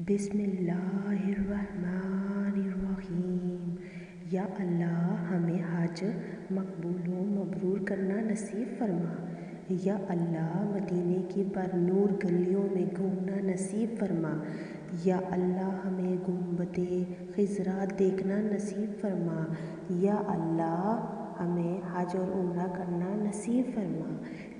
بسم اللہ الرحمن الرحیم۔ یا اللہ ہمیں حج مقبول و مبرور کرنا نصیب فرما۔ یا اللہ مدینے کی پرنور گلیوں میں گھومنا نصیب فرما۔ یا اللہ ہمیں گنبد خضرا دیکھنا نصیب فرما۔ یا اللہ ہمیں حج اور عمرہ کرنا نصیب فرما۔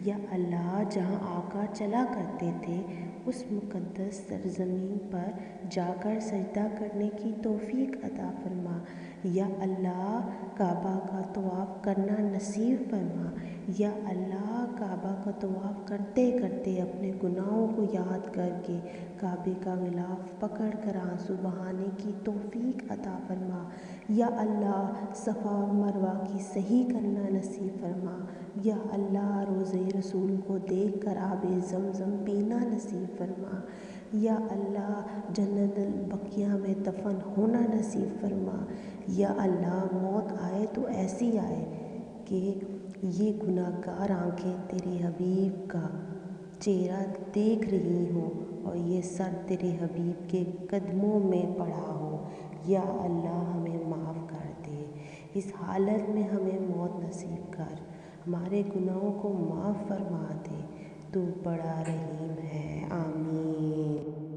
یا اللہ جہاں آقا چلا کرتے تھے اس مقدس سرزمین پر جا کر سجدہ کرنے کی توفیق عطا فرما۔ یا اللہ کعبہ کا طواف کرنا نصیب فرما۔ یا اللہ کعبہ کا طواف کرتے کرتے اپنے گناہوں کو یاد کر کے کعبے کا غلاف پکڑ کر آنسو بہانے کی توفیق عطا فرما۔ یا اللہ صفا اور مروہ کی صحیح کرنا نصیب فرما۔ یا اللہ روضہ رسول کو دیکھ کر آب زمزم پینا نصیب فرما۔ یا اللہ جنت البقیع میں دفن ہونا نصیب فرما۔ یا اللہ موت آئے تو ایسی آئے کہ یہ گناہ گار آنکھیں تیرے حبیب کا چہرہ دیکھ رہی ہوں اور یہ سر تیرے حبیب کے قدموں میں پڑا ہو۔ یا اللہ ہمیں معاف کر دے، اس حالت میں ہمیں موت نصیب کر، ہمارے گناہوں کو معاف فرما دے، تو بڑا رحیم ہے، آمین۔